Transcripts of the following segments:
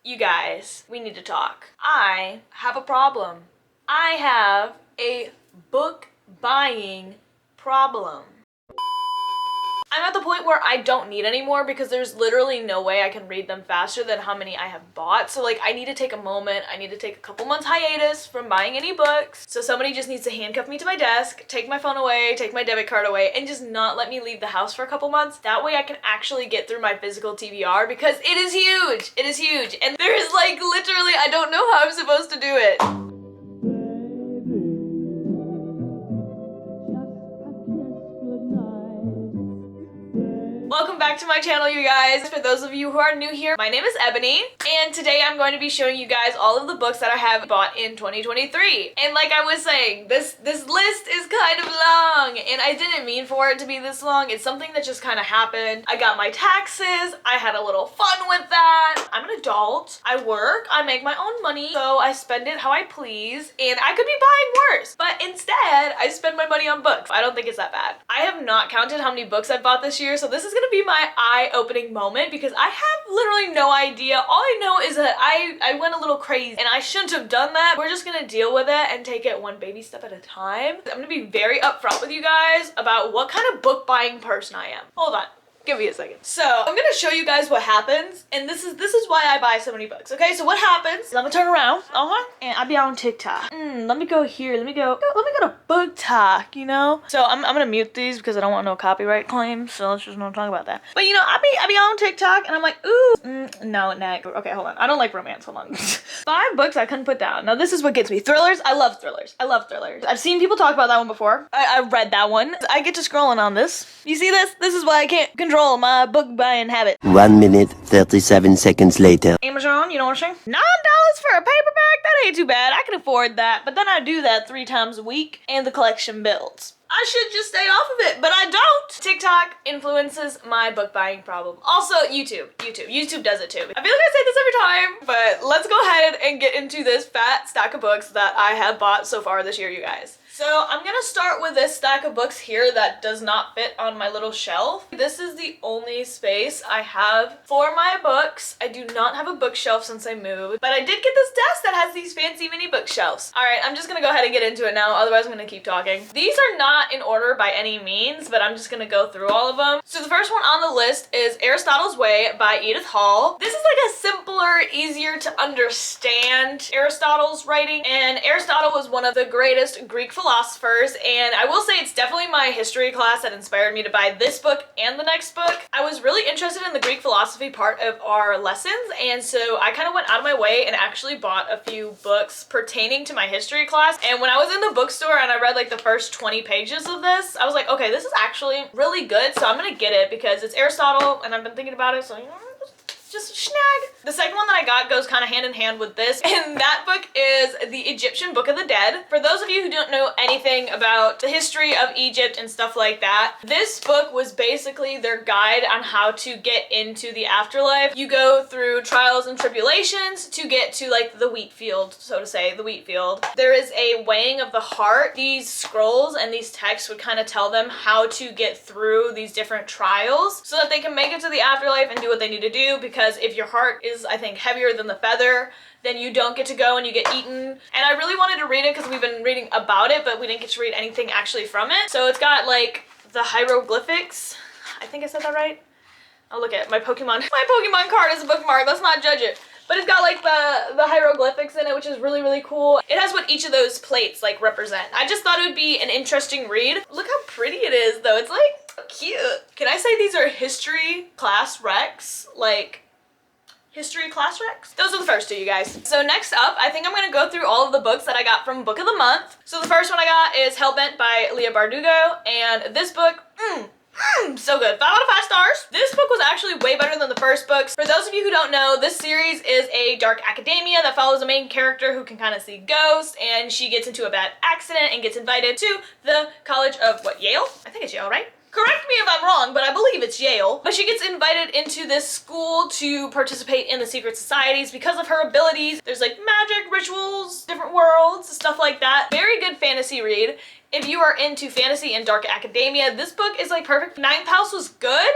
You guys, we need to talk. I have a problem. I have a book buying problem. I'm at the point where I don't need any more because there's literally no way I can read them faster than how many I have bought. So like I need to take a moment. I need to take a couple months hiatus from buying any books. So somebody just needs to handcuff me to my desk, take my phone away, take my debit card away, and just not let me leave the house for a couple months. That way I can actually get through my physical TBR because it is huge. It is huge. And there is like literally, I don't know how I'm supposed to do it. Welcome back to my channel, you guys. For those of you who are new here, my name is Ebony, and today I'm going to be showing you guys all of the books that I have bought in 2023. And like I was saying, this list is kind of long, and I didn't mean for it to be this long. It's something that just kind of happened. I got my taxes, I had a little fun with that. I'm an adult, I work, I make my own money, so I spend it how I please, and I could be buying worse, but instead, I spend my money on books. I don't think it's that bad. I have not counted how many books I've bought this year, so this is gonna be my eye-opening moment because I have literally no idea. All I know is that I went a little crazy and I shouldn't have done that. We're just gonna deal with it and take it one baby step at a time. I'm gonna be very upfront with you guys about what kind of book buying person I am. Hold on. Give me a second. So I'm gonna show you guys what happens, and this is why I buy so many books. Okay, so what happens? Let me turn around. And I'll be on TikTok. Let me go here. Let me go to Book Talk. You know. So I'm gonna mute these because I don't want no copyright claims. So let's just not talk about that. But you know, I be on TikTok, and I'm like, ooh, no, next. Okay, hold on. I don't like romance. Hold on. 5 books I couldn't put down. Now this is what gets me. Thrillers. I love thrillers. I love thrillers. I've seen people talk about that one before. I read that one. I get to scrolling on this. You see this? This is why I can't control my book buying habit. 1 minute, 37 seconds later. Amazon, you know what I'm saying? $9 for a paperback? That ain't too bad. I can afford that. But then I do that 3 times a week and the collection builds. I should just stay off of it, but I don't. TikTok influences my book buying problem. Also, YouTube does it too. I feel like I say this every time, but let's go ahead and get into this fat stack of books that I have bought so far this year, you guys. So I'm gonna start with this stack of books here that does not fit on my little shelf. This is the only space I have for my books. I do not have a bookshelf since I moved, but I did get this desk that has these fancy mini bookshelves. All right, I'm just gonna go ahead and get into it now, otherwise I'm gonna keep talking. These are not in order by any means, but I'm just gonna go through all of them. So the first one on the list is Aristotle's Way by Edith Hall. This is like a simpler, easier to understand Aristotle's writing, and Aristotle was one of the greatest Greek philosophers, and I will say it's definitely my history class that inspired me to buy this book and the next book. I was really interested in the Greek philosophy part of our lessons, and so I kind of went out of my way and actually bought a few books pertaining to my history class. And when I was in the bookstore and I read like the first 20 pages of this, I was like, okay, this is actually really good, so I'm gonna get it because it's Aristotle and I've been thinking about it, so you know, just snag. The second one that I got goes kind of hand in hand with this, and that book is the Egyptian Book of the Dead. For those of you who don't know anything about the history of Egypt and stuff like that, this book was basically their guide on how to get into the afterlife. You go through trials and tribulations to get to like the wheat field, so to say, the wheat field. There is a weighing of the heart. These scrolls and these texts would kind of tell them how to get through these different trials so that they can make it to the afterlife and do what they need to do, because if your heart is, I think, heavier than the feather, then you don't get to go and you get eaten. And I really wanted to read it because we've been reading about it, but we didn't get to read anything actually from it. So it's got like the hieroglyphics. I think I said that right. Oh, look at my Pokemon. My Pokemon card is a bookmark. Let's not judge it. But it's got like the hieroglyphics in it, which is really, really cool. It has what each of those plates like represent. I just thought it would be an interesting read. Look how pretty it is though. It's like cute. Can I say these are history class recs? Like, history class recs? Those are the first 2, you guys. So next up, I think I'm gonna go through all of the books that I got from Book of the Month. So the first one I got is Hellbent by Leah Bardugo, and this book, so good. 5 out of 5 stars. This book was actually way better than the first books. For those of you who don't know, this series is a dark academia that follows a main character who can kind of see ghosts, and she gets into a bad accident and gets invited to the college of, what, Yale? I think it's Yale, right? Correct me if I'm wrong, but I believe it's Yale. But she gets invited into this school to participate in the secret societies because of her abilities. There's like magic, rituals, different worlds, stuff like that. Very good fantasy read. If you are into fantasy and dark academia, this book is like perfect. Ninth House was good,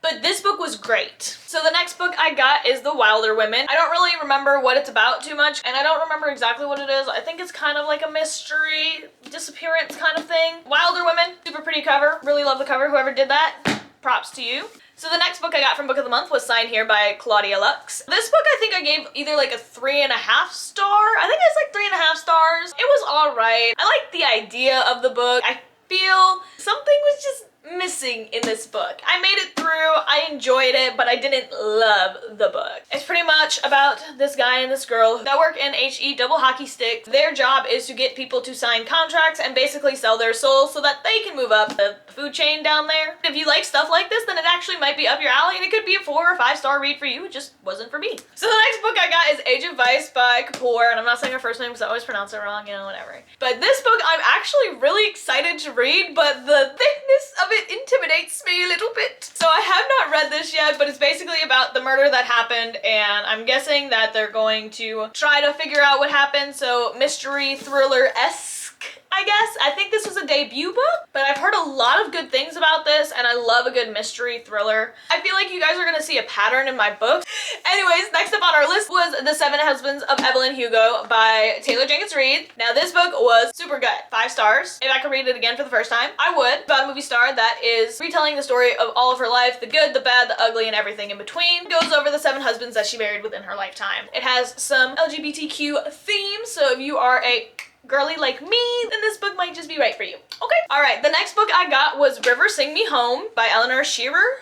but this book was great. So the next book I got is The Wilder Women. I don't really remember what it's about too much, and I don't remember exactly what it is. I think it's kind of like a mystery, disappearance kind of thing. Wilder Women, super pretty cover. Really love the cover. Whoever did that, props to you. So the next book I got from Book of the Month was Signed Here by Claudia Lux. This book I think I gave either like a 3.5 star. I think it's like 3.5 stars. It was alright. I like the idea of the book. I feel something was just missing in this book. I made it through, I enjoyed it, but I didn't love the book. It's pretty much about this guy and this girl that work in HE double hockey stick. Their job is to get people to sign contracts and basically sell their souls so that they can move up the food chain down there. If you like stuff like this, then it actually might be up your alley, and it could be a 4 or 5 star read for you. It just wasn't for me. So the next book I got is Age of Vice by Kapoor, and I'm not saying her first name because I always pronounce it wrong, you know, whatever. But this book I'm actually really excited to read, but the thickness of it intimidates me a little bit. So I have not read this yet, but it's basically about the murder that happened, and I'm guessing that they're going to try to figure out what happened. So mystery thriller-esque, I guess. I think this was a debut book, but I've heard a lot of good things about this, and I love a good mystery thriller. I feel like you guys are gonna see a pattern in my books. Anyways, next up on our list was The Seven Husbands of Evelyn Hugo by Taylor Jenkins Reid. Now this book was super good. 5 stars. If I could read it again for the first time, I would. About a movie star that is retelling the story of all of her life, the good, the bad, the ugly, and everything in between. It goes over the 7 husbands that she married within her lifetime. It has some LGBTQ themes, so if you are a girly like me, then this book might just be right for you. Okay. Alright, the next book I got was River Sing Me Home by Eleanor Shearer.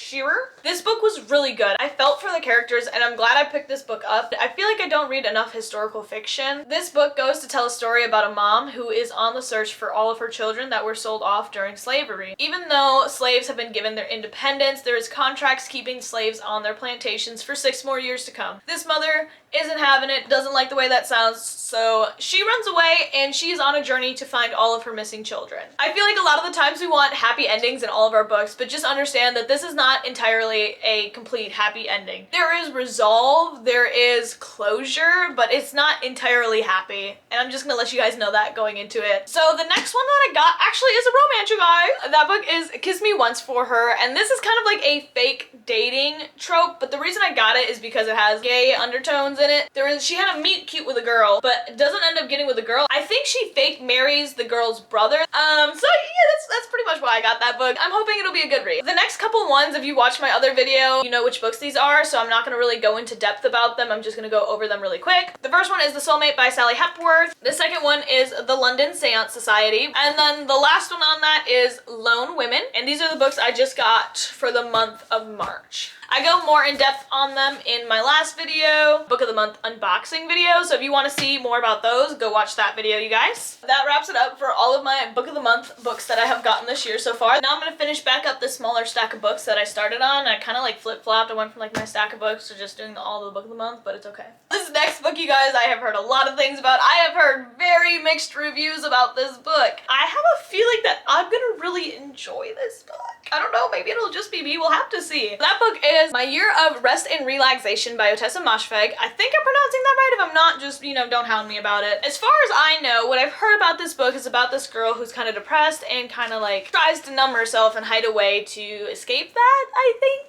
This book was really good. I felt for the characters, and I'm glad I picked this book up. I feel like I don't read enough historical fiction. This book goes to tell a story about a mom who is on the search for all of her children that were sold off during slavery. Even though slaves have been given their independence, there is contracts keeping slaves on their plantations for 6 more years to come. This mother isn't having it, doesn't like the way that sounds, so she runs away and she's on a journey to find all of her missing children. I feel like a lot of the times we want happy endings in all of our books, but just understand that this is not entirely a complete happy ending. There is resolve, there is closure, but it's not entirely happy, and I'm just gonna let you guys know that going into it. So the next one that I got actually is a romance, you guys. That book is Kiss Me Once for Her, and this is kind of like a fake dating trope, but the reason I got it is because it has gay undertones in it. She had a meet cute with a girl, but doesn't end up getting with a girl. I think she fake marries the girl's brother. So yeah, that's pretty much why I got that book. I'm hoping it'll be a good read. The next couple ones, if you watch my other video, you know which books these are, so I'm not gonna really go into depth about them. I'm just gonna go over them really quick. The first one is The Soulmate by Sally Hepworth. The second one is The London Seance Society. And then the last one on that is Lone Women. And these are the books I just got for the month of March. I go more in depth on them in my last video, Book of the Month unboxing video, so if you want to see more about those, go watch that video, you guys. That wraps it up for all of my Book of the Month books that I have gotten this year so far. Now I'm going to finish back up the smaller stack of books that I started on. I kind of like flip-flopped. I went from like my stack of books to just doing all the Book of the Month, but it's okay. This next book, you guys, I have heard a lot of things about. I have heard very mixed reviews about this book. I have a feeling that I'm going to really enjoy this book. I don't know, maybe it'll just be me. We'll have to see. That book is My Year of Rest and Relaxation by Otessa Moshfegh. I think I'm pronouncing that right. If I'm not, just, you know, don't hound me about it. As far as I know, what I've heard about this book is about this girl who's kind of depressed and kind of like tries to numb herself and hide away to escape that, I think.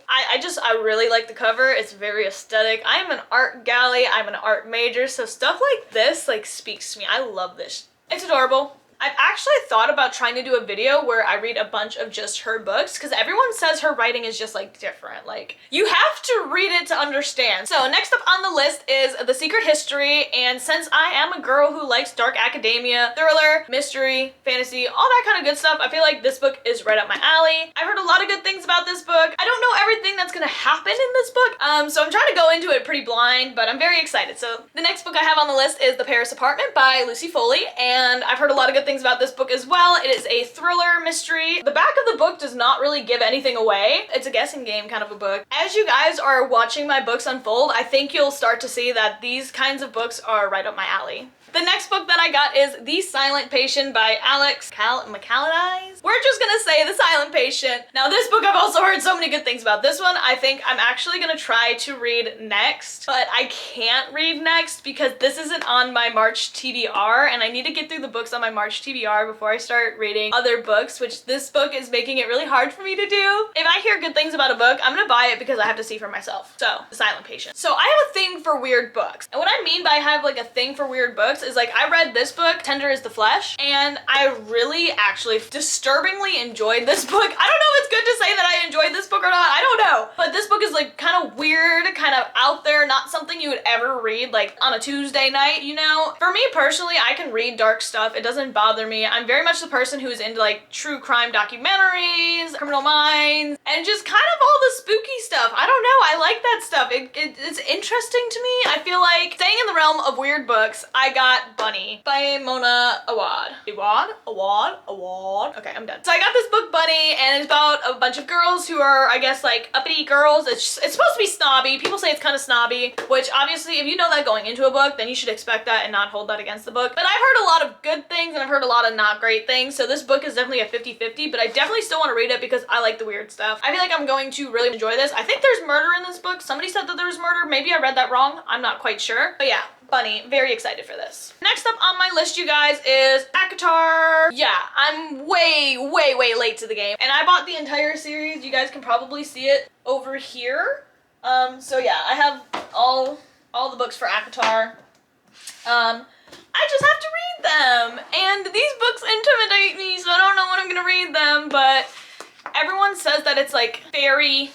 I really like the cover. It's very aesthetic. I'm an art galley. I'm an art major, so stuff like this like speaks to me. I love this. It's adorable. I've actually thought about trying to do a video where I read a bunch of just her books, because everyone says her writing is just like different. Like, you have to read it to understand. So next up on the list is The Secret History, and since I am a girl who likes dark academia, thriller, mystery, fantasy, all that kind of good stuff, I feel like this book is right up my alley. I've heard a lot of good things about this book. I don't know everything that's gonna happen in this book, so I'm trying to go into it pretty blind, but I'm very excited. So the next book I have on the list is The Paris Apartment by Lucy Foley, and I've heard a lot of good things about this book as well. It is a thriller mystery. The back of the book does not really give anything away. It's a guessing game kind of a book. As you guys are watching my books unfold, I think you'll start to see that these kinds of books are right up my alley. The next book that I got is The Silent Patient by Alex McAllidice. We're just gonna say The Silent Patient. Now this book I've also heard so many good things about. This one I think I'm actually gonna try to read next, but I can't read next because this isn't on my March TBR, and I need to get through the books on my March March TBR before I start reading other books, which this book is making it really hard for me to do. If I hear good things about a book, I'm gonna buy it because I have to see for myself. So, The Silent Patient. So I have a thing for weird books. And what I mean by I have like a thing for weird books is like I read this book, Tender is the Flesh, and I really actually disturbingly enjoyed this book. I don't know if it's good to say that I enjoyed this book or not, I don't know. But this book is like kind of weird, kind of out there, not something you would ever read like on a Tuesday night, you know? For me personally, I can read dark stuff. It doesn't bother me. I'm very much the person who's into like true crime documentaries, Criminal Minds, and just kind of all the spooky stuff. I don't know, I like that stuff. It's interesting to me. I feel like staying in the realm of weird books, I got Bunny by Mona Awad. Awad? Okay, I'm done. So I got this book, Bunny, and it's about a bunch of girls who are, I guess, like uppity girls. It's supposed to be snobby. People say it's kind of snobby, which obviously if you know that going into a book, then you should expect that and not hold that against the book. But I've heard a lot of good things and I've heard a lot of not great things, so this book is definitely a 50-50, but I definitely still want to read it because I like the weird stuff. I feel like I'm going to really enjoy this. I think there's murder in this book. Somebody said that there was murder. Maybe I read that wrong. I'm not quite sure. But yeah, Bunny, very excited for this. Next up on my list, you guys, is ACOTAR. Yeah, I'm way late to the game. And I bought the entire series. You guys can probably see it over here. So yeah, I have all the books for ACOTAR. I just have to read them. And these books intimidate me, so I don't know when I'm gonna read them, but everyone says that it's like very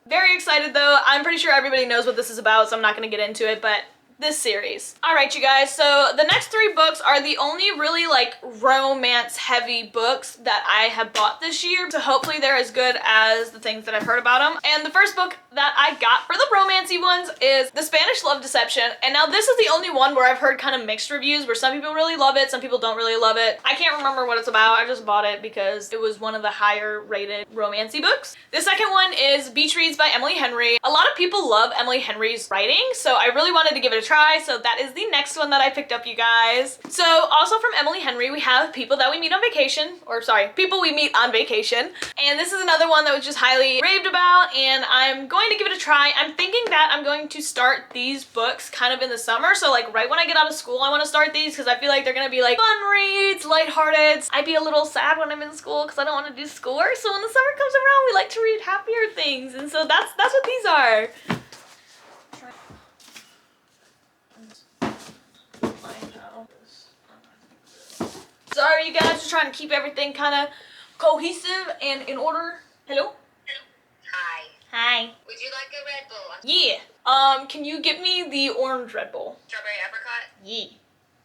excited though. I'm pretty sure everybody knows what this is about, so I'm not gonna get into it, but this series. Alright, you guys, so the next 3 books are the only really like romance heavy books that I have bought this year, so hopefully they're as good as the things that I've heard about them. And the first book that I got for the romancy ones is The Spanish Love Deception, and now this is the only one where I've heard kind of mixed reviews, where some people really love it, some people don't really love it. I can't remember what it's about, I just bought it because it was one of the higher rated romancy books. The second one is Beach Reads by Emily Henry. A lot of people love Emily Henry's writing, so I really wanted to give it a try, so that is the next one that I picked up, you guys. So also from Emily Henry, we have People That We Meet on Vacation, or sorry, People We Meet on Vacation, and this is another one that was just highly raved about, and I'm going to give it a try. I'm thinking that I'm going to start these books kind of in the summer, so like right when I get out of school I want to start these because I feel like they're gonna be like fun reads, lighthearted. I'd be a little sad when I'm in school because I don't want to do schoolwork, so when the summer comes around we like to read happier things, and so that's what these are. Sorry you guys, just trying to keep everything kind of cohesive and in order. Hello? Hi. Hi. Would you like a Red Bull? Yeah. Can you give me the orange Red Bull? Strawberry apricot? Yeah.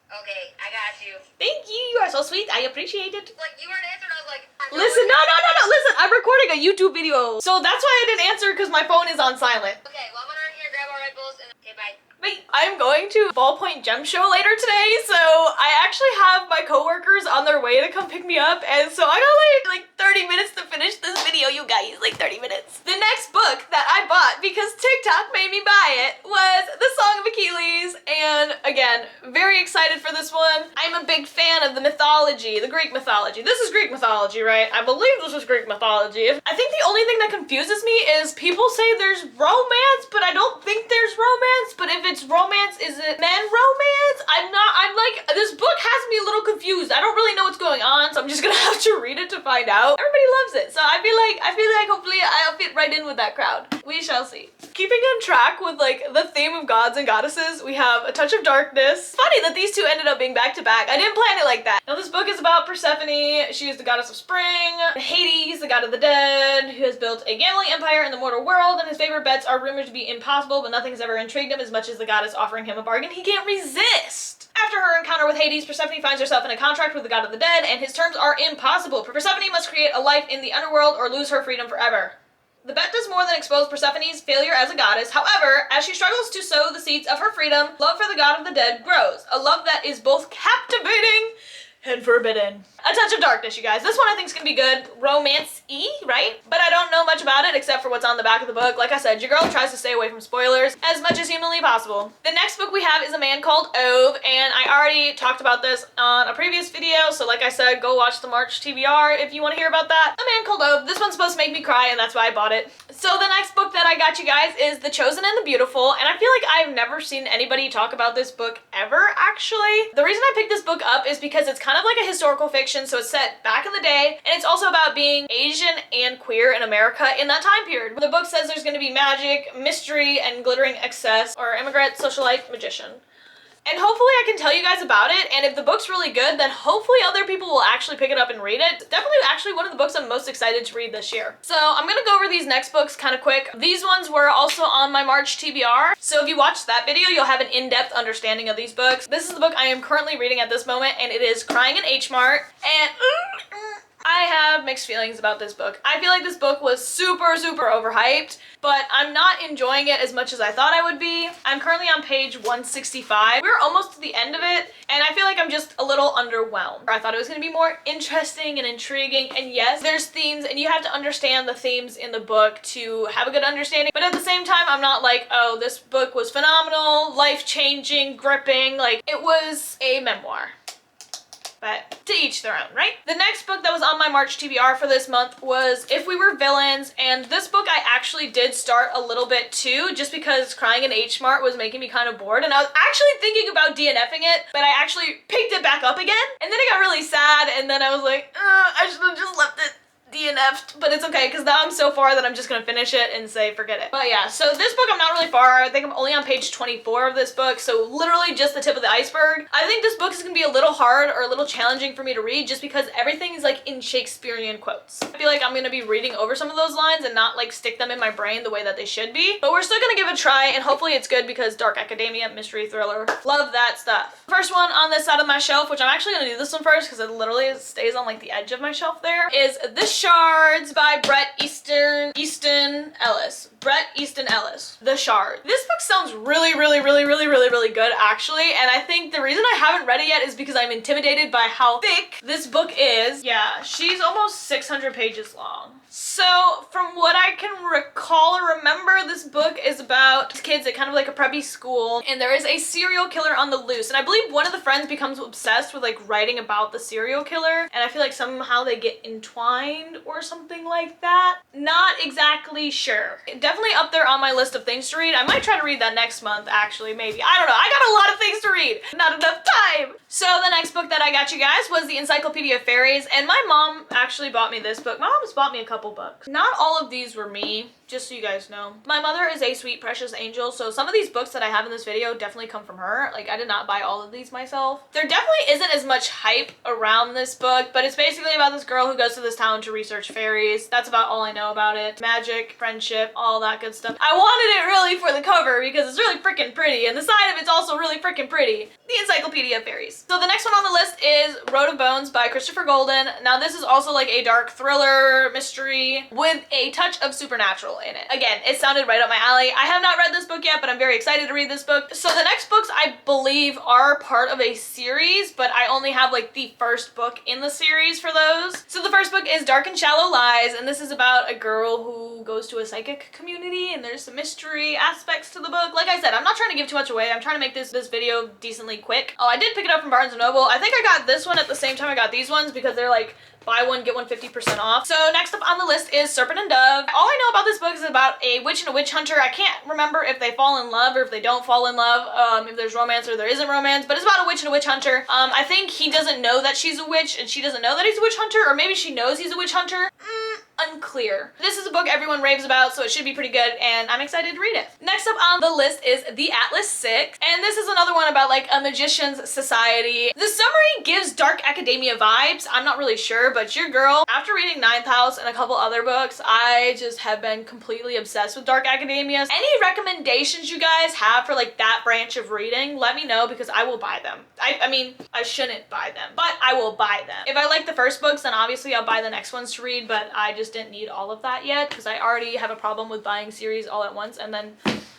Okay, I got you. Thank you. You are so sweet. I appreciate it. Like, you weren't answering, I was like... Listen, no. Listen, I'm recording a YouTube video. So that's why I didn't answer, because my phone is on silent. Okay, well, I'm gonna run here, grab our Red Bulls, and... Okay, bye. Wait, I'm going to Ballpoint Gem Show later today, so I actually have my coworkers on their way to come pick me up, and so I got like 30 minutes to finish this video, you guys, like 30 minutes. The next book that I bought, because TikTok made me buy it, was The Song of Achilles, and again, very excited for this one. I'm a big fan of the mythology, the Greek mythology. This is Greek mythology, right? I believe this is Greek mythology. I think the only thing that confuses me is people say there's romance, but I don't think there's romance, but if it's romance, is it men romance? I'm like, this book has me a little confused. I don't really know what's going on, so I'm just gonna have to read it to find out. Everybody loves it, so I feel like hopefully I'll fit right in with that crowd. We shall see. Keeping on track with like the theme of gods and goddesses, we have A Touch of Darkness. Funny that these two ended up being back to back. I didn't plan it like that. Now this book is about Persephone. She is the goddess of spring. Hades, the god of the dead, who has built a gambling empire in the mortal world, and his favorite bets are rumored to be impossible, but nothing has ever intrigued him as much as the goddess offering him a bargain he can't resist. After her encounter with Hades, Persephone finds herself in a contract with the god of the dead, and his terms are impossible. Persephone must create a life in the underworld or lose her freedom forever. The bet does more than expose Persephone's failure as a goddess. However, as she struggles to sow the seeds of her freedom, love for the god of the dead grows. A love that is both captivating and forbidden. A Touch of Darkness, you guys. This one I think is gonna be good. Romance-y, right? But I don't know much about it except for what's on the back of the book. Like I said, your girl tries to stay away from spoilers as much as humanly possible. The next book we have is A Man Called Ove, and I already talked about this on a previous video, so like I said, go watch the March TBR if you want to hear about that. A Man Called Ove. This one's supposed to make me cry, and that's why I bought it. So the next book that I got you guys is The Chosen and the Beautiful, and I feel like I've never seen anybody talk about this book ever, actually. The reason I picked this book up is because it's kind of like a historical fiction, so it's set back in the day, and it's also about being Asian and queer in America in that time period. The book says there's going to be magic, mystery, and glittering excess, or immigrant, socialite, magician. And hopefully I can tell you guys about it, and if the book's really good, then hopefully other people will actually pick it up and read it. It's definitely actually one of the books I'm most excited to read this year. So I'm gonna go over these next books kind of quick. These ones were also on my March TBR, so if you watch that video, you'll have an in-depth understanding of these books. This is the book I am currently reading at this moment, and it is Crying in H Mart, and I have mixed feelings about this book. I feel like this book was super overhyped, but I'm not enjoying it as much as I thought I would be. I'm currently on page 165. We're almost to the end of it, and I feel like I'm just a little underwhelmed. I thought it was gonna be more interesting and intriguing, and yes, there's themes, and you have to understand the themes in the book to have a good understanding, but at the same time, I'm not like, oh, this book was phenomenal, life-changing, gripping. Like, it was a memoir. But to each their own, right? The next book that was on my March TBR for this month was If We Were Villains, and this book I actually did start a little bit too, just because Crying in H Mart was making me kind of bored, and I was actually thinking about DNFing it, but I actually picked it back up again, and then it got really sad, and then I was like, I should have just left it DNF'd, but it's okay, because now I'm so far that I'm just gonna finish it and say forget it. But yeah, so this book I'm not really far. I think I'm only on page 24 of this book, so literally just the tip of the iceberg. I think this book is gonna be a little hard or a little challenging for me to read just because everything is like in Shakespearean quotes. I feel like I'm gonna be reading over some of those lines and not like stick them in my brain the way that they should be, but we're still gonna give it a try, and hopefully it's good because dark academia, mystery, thriller, love that stuff. First one on this side of my shelf, which I'm actually gonna do this one first because it literally stays on like the edge of my shelf there, is The Shards by Bret Easton Ellis. Bret Easton Ellis. The Shard. This book sounds really good actually, and I think the reason I haven't read it yet is because I'm intimidated by how thick this book is. Yeah, she's almost 600 pages long. So from what I can recall or remember, this book is about kids at kind of like a preppy school, and there is a serial killer on the loose, and I believe one of the friends becomes obsessed with like writing about the serial killer, and I feel like somehow they get entwined or something like that. Not exactly sure. Definitely up there on my list of things to read. I might try to read that next month actually, maybe. I don't know. I got a lot of things to read. Not enough time. So the next book that I got you guys was the Encyclopedia of Fairies, and my mom actually bought me this book. My mom's bought me a couple books. Not all of these were me, just so you guys know. My mother is a sweet, precious angel, so some of these books that I have in this video definitely come from her. Like, I did not buy all of these myself. There definitely isn't as much hype around this book, but it's basically about this girl who goes to this town to research fairies. That's about all I know about it. Magic, friendship, all that good stuff. I wanted it really for the cover because it's really freaking pretty, and the side of it's also really freaking pretty. The Encyclopedia of Fairies. So the next one on the list is Road of Bones by Christopher Golden. Now this is also like a dark thriller mystery with a touch of supernatural in it. Again, it sounded right up my alley. I have not read this book yet, but I'm very excited to read this book. So the next books I believe are part of a series, but I only have like the first book in the series for those. So the first book is Dark and Shallow Lies, and this is about a girl who goes to a psychic community, and there's some mystery aspects to the book. Like I said, I'm not trying to give too much away. I'm trying to make this video decently quick. Oh, I did pick it up from Barnes & Noble. I think I got this one at the same time I got these ones because they're like buy one, get one 50% off. So next up on the list is Serpent and Dove. All I know about this book is about a witch and a witch hunter. I can't remember if they fall in love or if they don't fall in love, if there's romance or there isn't romance, but it's about a witch and a witch hunter. I think he doesn't know that she's a witch and she doesn't know that he's a witch hunter, or maybe she knows he's a witch hunter. Unclear. This is a book everyone raves about, so it should be pretty good, and I'm excited to read it. Next up on the list is The Atlas Six, and this is another one about like a magician's society. The summary gives dark academia vibes. I'm not really sure, but your girl, after reading Ninth House and a couple other books, I just have been completely obsessed with dark academia. Any recommendations you guys have for like that branch of reading, let me know because I will buy them. I mean, I shouldn't buy them, but I will buy them. If I like the first books, then obviously I'll buy the next ones to read, but I just didn't need all of that yet because I already have a problem with buying series all at once and then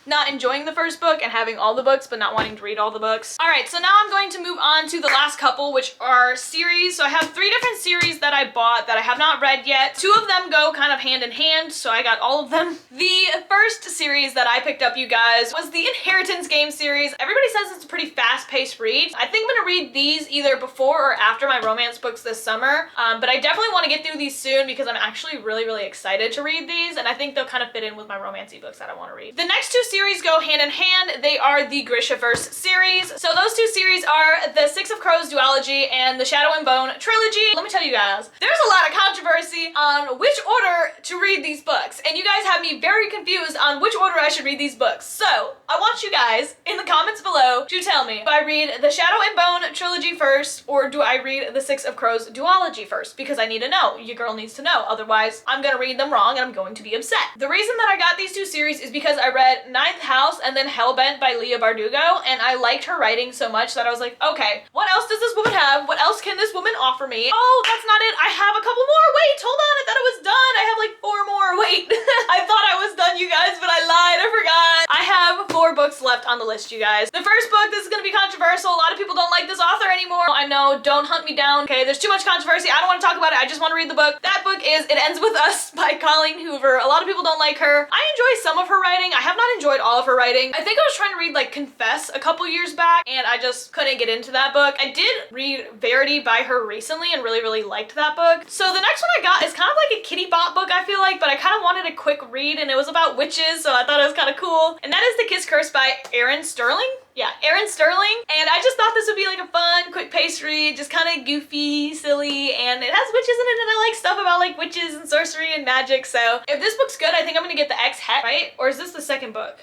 not enjoying the first book and having all the books but not wanting to read all the books. Alright, so now I'm going to move on to the last couple, which are series. So I have 3 different series that I bought that I have not read yet. 2 of them go kind of hand in hand, so I got all of them. The first series that I picked up, you guys, was the Inheritance Game series. Everybody says it's a pretty fast-paced read. I think I'm gonna read these either before or after my romance books this summer, but I definitely want to get through these soon because I'm actually really, really excited to read these, and I think they'll kind of fit in with my romancy books that I want to read. The next two series go hand in hand. They are the Grishaverse series. So those two series are the Six of Crows duology and the Shadow and Bone trilogy. Let me tell you guys, there's a lot of controversy on which order to read these books, and you guys have me very confused on which order I should read these books. So I want you guys in the comments below to tell me, do I read the Shadow and Bone trilogy first, or do I read the Six of Crows duology first? Because I need to know. Your girl needs to know. Otherwise, I'm gonna read them wrong and I'm going to be upset. The reason that I got these two series is because I read Ninth House and then Hellbent by Leah Bardugo, and I liked her writing so much that I was like, okay, what else does this woman have? What else can this woman offer me? Oh, that's not it. I have a couple more. Wait, hold on. I thought it was done. I have like 4 more. Wait, I thought I was done, you guys, but I lied. I forgot. I have 4 books left on the list, you guys. The first book, this is gonna be controversial. A lot of people don't like this author anymore. I know, don't hunt me down. Okay, there's too much controversy. I don't want to talk about it. I just want to read the book. That book is It Ends With Us by Colleen Hoover. A lot of people don't like her. I enjoy some of her writing. I have not enjoyed all of her writing. I think I was trying to read like Confess a couple years back, and I just couldn't get into that book. I did read Verity by her recently and really, really liked that book. So the next one I got is kind of like a kitty bot book, I feel like, but I kind of wanted a quick read, and it was about witches, so I thought it was kind of cool. And that is The Kiss Curse by Erin Sterling. Yeah, Erin Sterling. And I just thought this would be like a fun, quick pace read, just kind of goofy, silly, and it has witches in it, and I like stuff about like witches and sorcery and magic. So if this book's good, I think I'm gonna get the X Hex, right? Or is this the second book?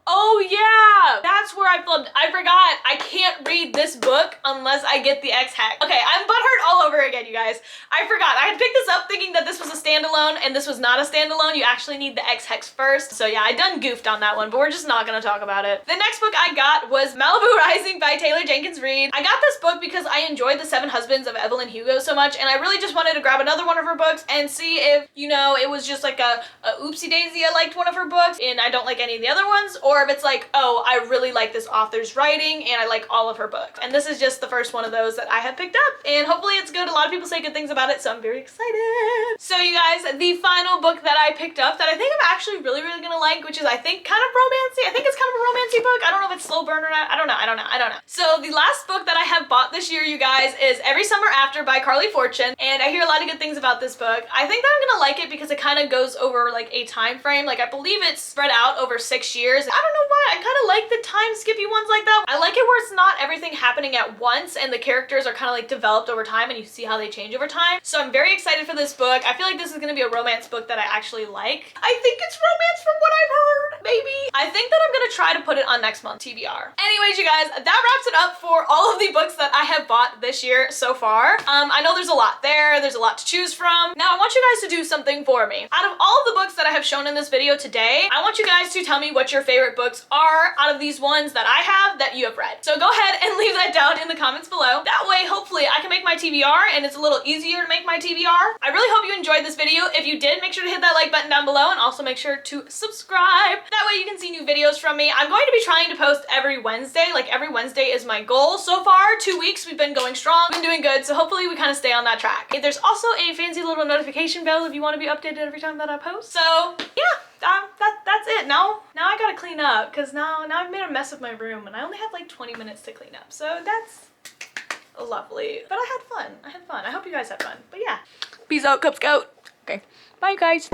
Oh yeah, that's where I flubbed. I forgot. I can't read this book unless I get the X Hex. Okay, I'm butthurt all over again, you guys. I forgot. I had picked this up thinking that this was a standalone, and this was not a standalone. You actually need the X Hex first. So yeah, I done goofed on that one, but we're just not gonna talk about it. The next book I got was Malibu Rising by Taylor Jenkins Reid. I got this book because I enjoyed The Seven Husbands of Evelyn Hugo so much, and I really just wanted to grab another one of her books and see if, you know, it was just like a oopsie daisy, I liked one of her books and I don't like any of the other ones, or if it's like, oh, I really like this author's writing and I like all of her books. And this is just the first one of those that I have picked up, and hopefully it's good. A lot of people say good things about it, so I'm very excited. So you guys, the final book that I picked up that I think I'm actually really, really gonna like, which is I think kind of romancy. I think it's kind of a romancy book. I don't know if it's slow burn or not. I don't know. So the last book that I have bought this year, you guys, is Every Summer After by Carly Fortune, and I hear a lot of good things about this book. I think that I'm gonna like it because it kind of goes over like a time frame. Like I believe it's spread out over 6 years. I don't know why. I kind of like the time skippy ones like that. I like it where it's not everything happening at once and the characters are kind of like developed over time and you see how they change over time. So I'm very excited for this book. I feel like this is gonna be a romance book that I actually like. I think it's romance from what I've heard, maybe. I think that I'm gonna try to put it on next month TBR. Anyways, you guys, that wraps it up for all of the books that I have bought this year so far. I know there's a lot there. There's a lot to choose from. Now I want you guys to do something for me. Out of all of the books that I have shown in this video today, I want you guys to tell me what your favorite books are out of these ones that I have that you have read. So go ahead and leave that down in the comments below. That way, hopefully I can make my TBR and it's a little easier to make my TBR. I really hope you enjoyed this video. If you did, make sure to hit that like button down below and also make sure to subscribe. That way you can see new videos from me. I'm going to be trying to post every Wednesday. Like every Wednesday is my goal. So far, 2 weeks, we've been going strong. We've been doing good. So hopefully we kind of stay on that track. There's also a fancy little notification bell if you want to be updated every time that I post. So yeah. That's it. Now I gotta clean up because now I've made a mess of my room and I only have like 20 minutes to clean up. So that's lovely. But I had fun. I hope you guys had fun. But yeah. Peace out, Cub Scout. Okay. Bye, guys.